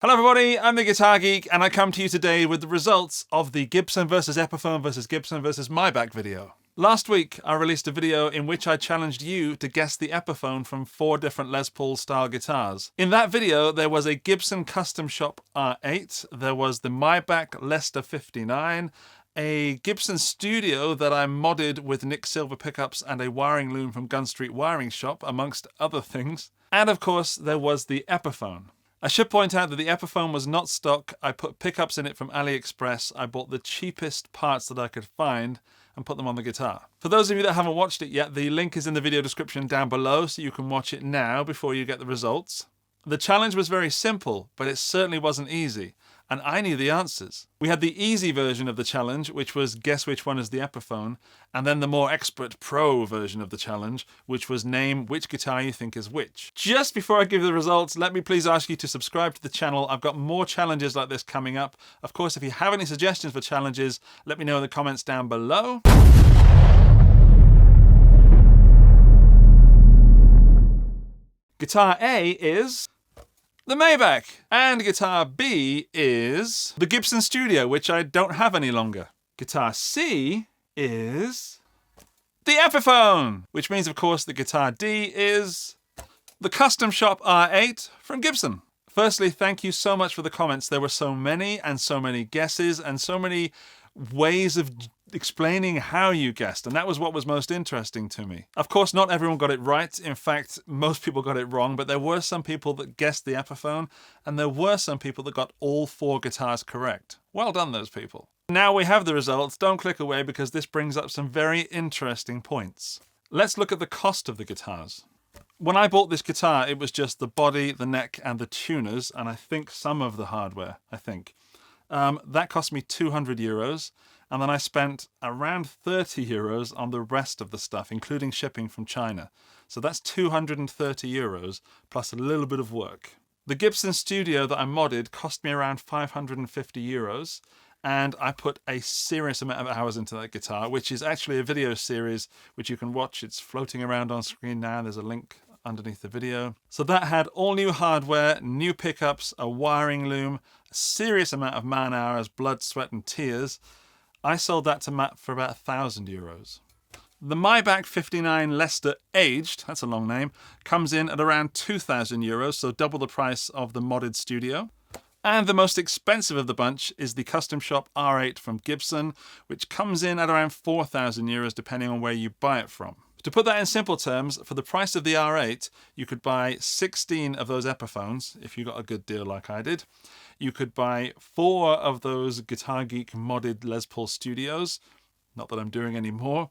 Hello everybody, I'm the Guitar Geek and I come to you today with the results of the Gibson versus Epiphone versus Gibson versus Maybach video. Last week I released a video in which I challenged you to guess the Epiphone from 4 different Les Paul style guitars. In that video there was a Gibson Custom Shop R8, there was the Maybach Leicester 59, a Gibson Studio that I modded with Nick Silver pickups and a wiring loom from Gun Street Wiring Shop, amongst other things, and of course there was the Epiphone. I should point out that the Epiphone was not stock. I put pickups in it from AliExpress. I bought the cheapest parts that I could find and put them on the guitar. For those of you that haven't watched it yet, the link is in the video description down below so you can watch it now before you get the results. The challenge was very simple, but it certainly wasn't easy, and I knew the answers. We had the easy version of the challenge, which was guess which one is the Epiphone, and then the more expert pro version of the challenge, which was name which guitar you think is which. Just before I give the results, let me please ask you to subscribe to the channel. I've got more challenges like this coming up. Of course, if you have any suggestions for challenges, let me know in the comments down below. Guitar A is the Maybach, and guitar B is the Gibson Studio, which I don't have any longer. Guitar C is the Epiphone, which means of course that guitar D is the Custom Shop R8 from Gibson. Firstly, thank you so much for the comments. There were so many and so many guesses and so many ways of explaining how you guessed, and that was what was most interesting to me. Of course, not everyone got it right. In fact, most people got it wrong, but there were some people that guessed the Epiphone, and there were some people that got all 4 guitars correct. Well done, those people. Now we have the results. Don't click away because this brings up some very interesting points. Let's look at the cost of the guitars. When I bought this guitar, it was just the body, the neck, and the tuners, and I think some of the hardware, that cost me €200, and then I spent around €30 on the rest of the stuff, including shipping from China. So that's €230 plus a little bit of work. The Gibson Studio that I modded cost me around €550, and I put a serious amount of hours into that guitar, which is actually a video series which you can watch. It's floating around on screen now. There's a link underneath the video. So that had all new hardware, new pickups, a wiring loom, a serious amount of man hours, blood, sweat and tears. I sold that to Matt for about €1,000. The Maybach 59 Leicester Aged, that's a long name, comes in at around €2,000, so double the price of the modded Studio. And the most expensive of the bunch is the Custom Shop R8 from Gibson, which comes in at around €4,000 depending on where you buy it from. To put that in simple terms, for the price of the R8, you could buy 16 of those Epiphones, if you got a good deal like I did. You could buy 4 of those Guitar Geek modded Les Paul Studios, not that I'm doing any more.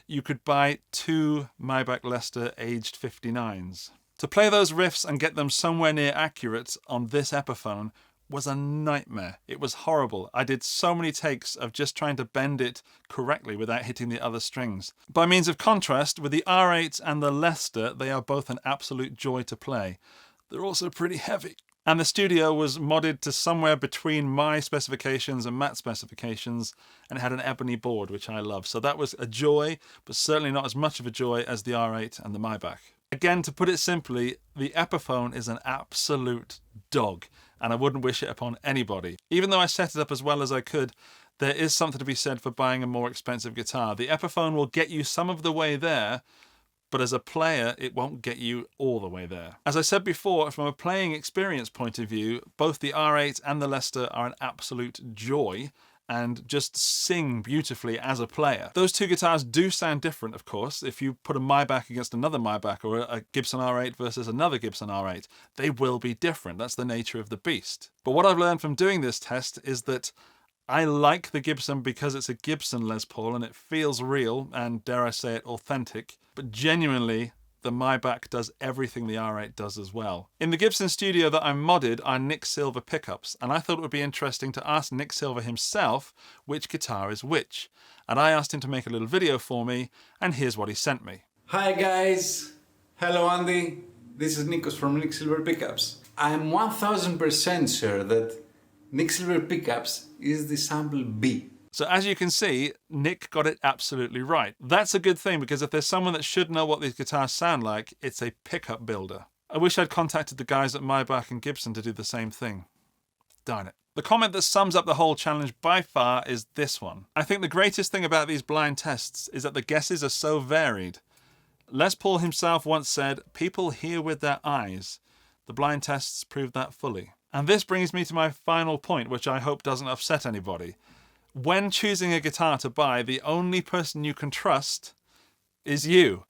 You could buy 2 Maybach Leicester Aged 59s. To play those riffs and get them somewhere near accurate on this Epiphone was a nightmare. It was horrible. I did so many takes of just trying to bend it correctly without hitting the other strings. By means of contrast, with the R8 and the Leicester, they are both an absolute joy to play. They're also pretty heavy. And the Studio was modded to somewhere between my specifications and Matt's specifications, and it had an ebony board, which I love. So that was a joy, but certainly not as much of a joy as the R8 and the Maybach. Again, to put it simply, the Epiphone is an absolute dog, and I wouldn't wish it upon anybody. Even though I set it up as well as I could, there is something to be said for buying a more expensive guitar. The Epiphone will get you some of the way there, but as a player, it won't get you all the way there. As I said before, from a playing experience point of view, both the R8 and the Leicester are an absolute joy and just sing beautifully as a player. Those 2 guitars do sound different, of course. If you put a Maybach against another Maybach or a Gibson R8 versus another Gibson R8, they will be different. That's the nature of the beast. But what I've learned from doing this test is that I like the Gibson because it's a Gibson Les Paul and it feels real and, dare I say it, authentic. But genuinely, the Maybach does everything the R8 does as well. In the Gibson Studio that I modded are Nick Silver pickups, and I thought it would be interesting to ask Nick Silver himself which guitar is which. And I asked him to make a little video for me, and here's what he sent me. Hi guys! Hello Andy, this is Nikos from Nick Silver Pickups. I'm 1000% sure that Nick Silver Pickups is the sample B. So as you can see, Nick got it absolutely right. That's a good thing, because if there's someone that should know what these guitars sound like, it's a pickup builder. I wish I'd contacted the guys at Maybach and Gibson to do the same thing. Darn it. The comment that sums up the whole challenge by far is this one. I think the greatest thing about these blind tests is that the guesses are so varied. Les Paul himself once said, "People hear with their eyes." The blind tests prove that fully. And this brings me to my final point, which I hope doesn't upset anybody. When choosing a guitar to buy, the only person you can trust is you.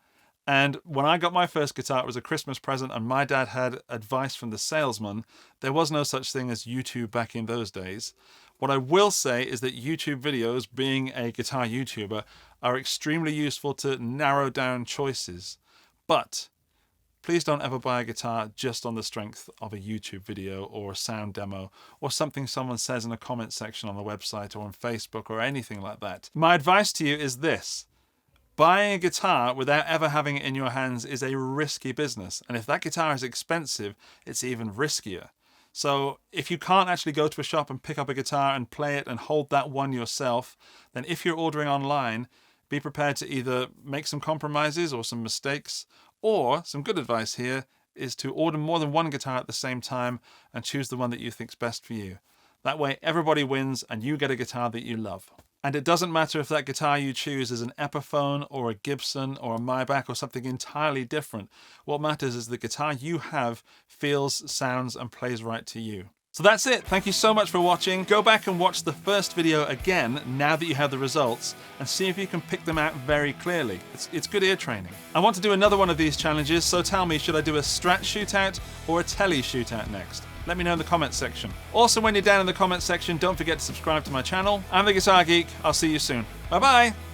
And when I got my first guitar, it was a Christmas present, and my dad had advice from the salesman. There was no such thing as YouTube back in those days. What I will say is that YouTube videos, being a guitar YouTuber, are extremely useful to narrow down choices. But please don't ever buy a guitar just on the strength of a YouTube video or a sound demo or something someone says in a comment section on the website or on Facebook or anything like that. My advice to you is this. Buying a guitar without ever having it in your hands is a risky business. And if that guitar is expensive, it's even riskier. So if you can't actually go to a shop and pick up a guitar and play it and hold that one yourself, then if you're ordering online, be prepared to either make some compromises or some mistakes, or some good advice here is to order more than one guitar at the same time and choose the one that you think's best for you. That way everybody wins and you get a guitar that you love. And it doesn't matter if that guitar you choose is an Epiphone or a Gibson or a Maybach or something entirely different. What matters is the guitar you have feels, sounds, and plays right to you. So that's it. Thank you so much for watching. Go back and watch the first video again now that you have the results and see if you can pick them out very clearly. It's good ear training. I want to do another one of these challenges, so tell me, should I do a Strat shootout or a Tele shootout next? Let me know in the comments section. Also, when you're down in the comments section, don't forget to subscribe to my channel. I'm the Guitar Geek. I'll see you soon. Bye-bye.